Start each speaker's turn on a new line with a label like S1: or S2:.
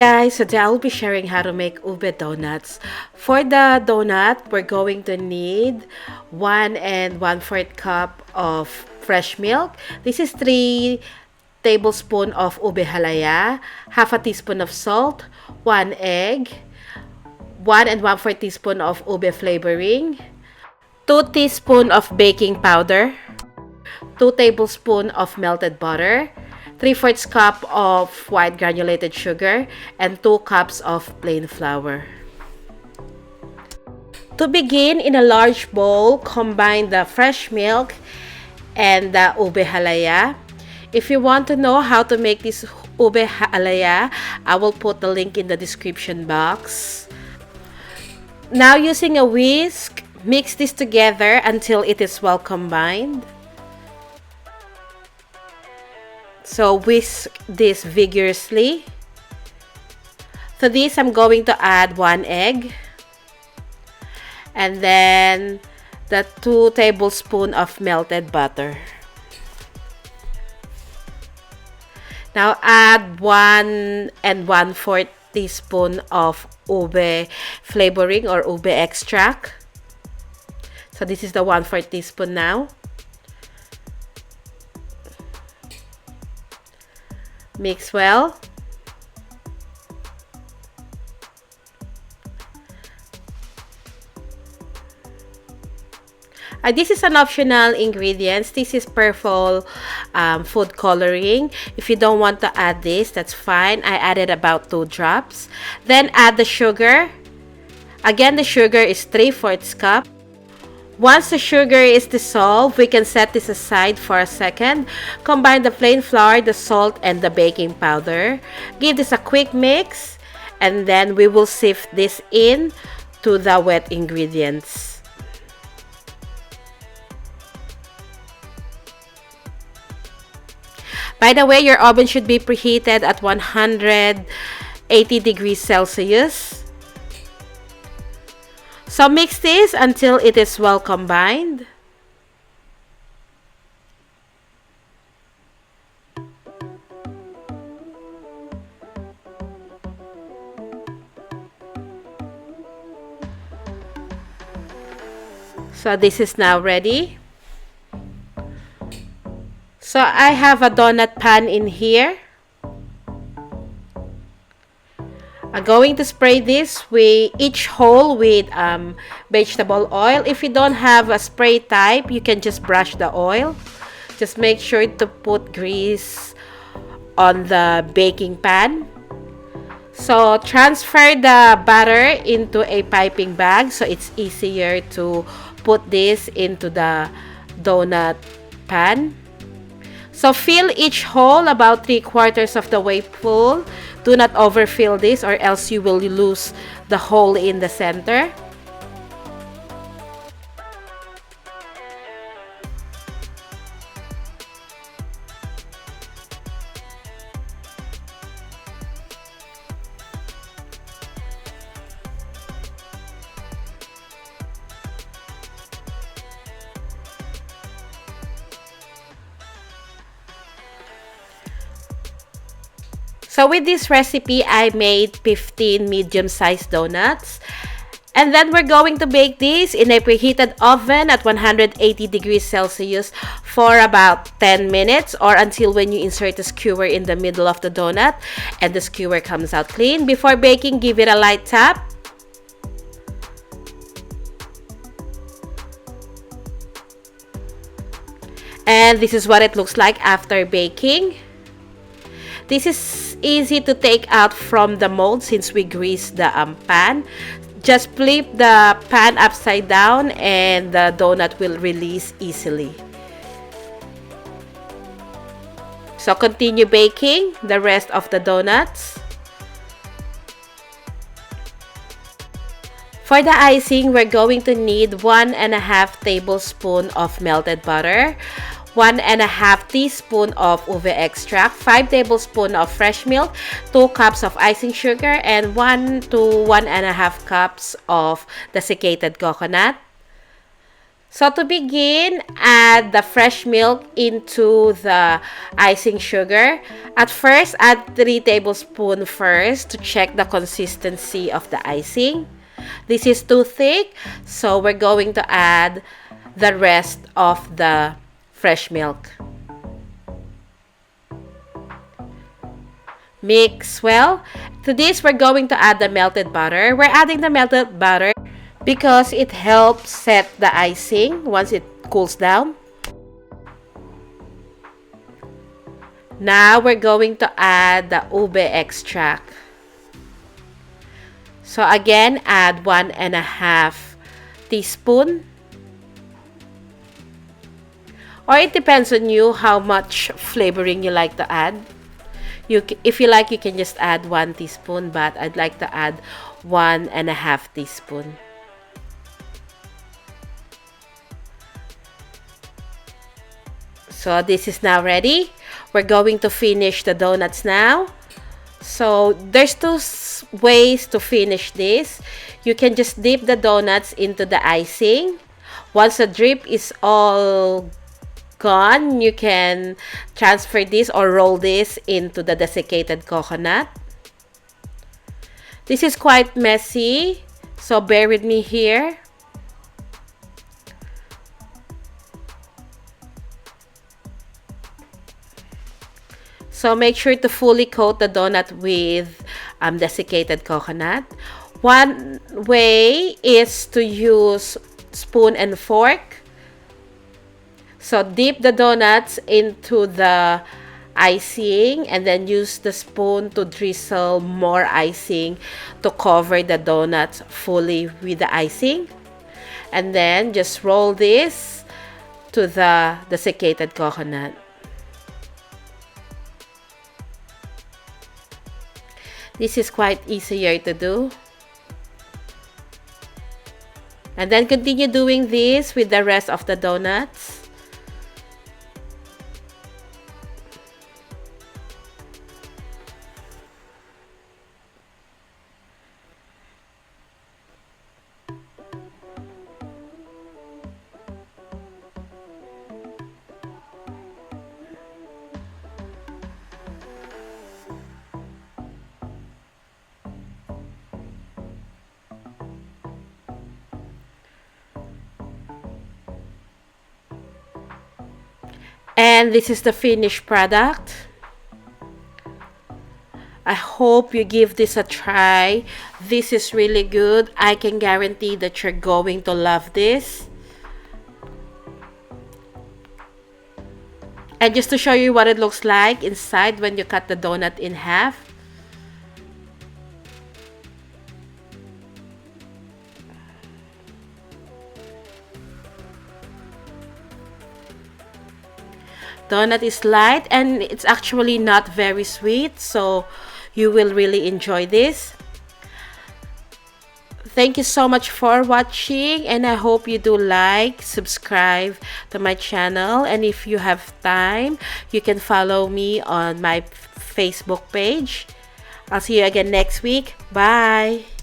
S1: Guys, today I'll be sharing how to make ube donuts. For the donut, we're going to need 1 1/4 cup of fresh milk. This is 3 tablespoons of ube halaya, half a teaspoon of salt, 1 egg, 1 1/4 teaspoon of ube flavoring, 2 teaspoons of baking powder, 2 tablespoons of melted butter, 3/4 cup of white granulated sugar, and 2 cups of plain flour. To begin, in a large bowl, combine the fresh milk and the ube halaya. If you want to know how to make this ube halaya, I will put the link in the description box. Now, using a whisk, mix this together until it is well combined. So whisk this vigorously. To this, I'm going to add 1 egg. And then the 2 tablespoons of melted butter. Now add 1 1/4 teaspoon of ube flavoring or ube extract. So this is the 1/4 teaspoon now. Mix well. This is an optional ingredients. This is purple food coloring. If you don't want to add this, that's fine. I added about 2 drops. Then add the sugar. Again, the sugar is 3/4 cup. Once the sugar is dissolved, we can set this aside for a second. Combine the plain flour, the salt, and the baking powder. Give this a quick mix, and then we will sift this in to the wet ingredients. By the way, your oven should be preheated at 180 degrees Celsius. So mix this until it is well combined. So this is now ready. So I have a donut pan in here. I'm going to spray this with each hole with vegetable oil. If you don't have a spray type, you can just brush the oil. Just make sure to put grease on the baking pan. So transfer the batter into a piping bag so it's easier to put this into the donut pan. So fill each hole about 3/4 of the way full. Do not overfill this or else you will lose the hole in the center. So with this recipe, I made 15 medium-sized donuts. And then we're going to bake this in a preheated oven at 180 degrees Celsius for about 10 minutes or until when you insert the skewer in the middle of the donut and the skewer comes out clean. Before baking, give it a light tap. And this is what it looks like after baking. This is easy to take out from the mold since we greased the pan. Just flip the pan upside down and the donut will release easily. So continue baking the rest of the donuts. For the icing, we're going to need 1½ tablespoon of melted butter, 1½ teaspoon of ube extract, 5 tablespoons of fresh milk, 2 cups of icing sugar, and 1 to 1½ cups of desiccated coconut. So to begin, add the fresh milk into the icing sugar. At first, add 3 tablespoons first to check the consistency of the icing. This is too thick, so we're going to add the rest of the fresh milk. Mix well. To this, we're going to add the melted butter. We're adding the melted butter because it helps set the icing once it cools down. Now we're going to add the ube extract. So again, add 1.5 teaspoon. Or it depends on you how much flavoring you like to add. If you like, you can just add 1 teaspoon, but I'd like to add 1.5 teaspoon. So this is now ready. We're going to finish the donuts now. So there's 2 ways to finish this. You can just dip the donuts into the icing. Once the drip is all gone, you can transfer this or roll this into the desiccated coconut. This is quite messy, so bear with me here. So make sure to fully coat the donut with desiccated coconut. One way is to use spoon and fork. So dip the donuts into the icing and then use the spoon to drizzle more icing to cover the donuts fully with the icing. And then just roll this to the desiccated coconut. This is quite easier to do. And then continue doing this with the rest of the donuts. And this is the finished product. I hope you give this a try. This is really good. I can guarantee that you're going to love this. And just to show you what it looks like inside when you cut the donut in half. Donut is light and it's actually not very sweet, so you will really enjoy this. Thank you so much for watching, and I hope you do like, subscribe to my channel, and if you have time, you can follow me on my Facebook page. I'll see you again next week. Bye!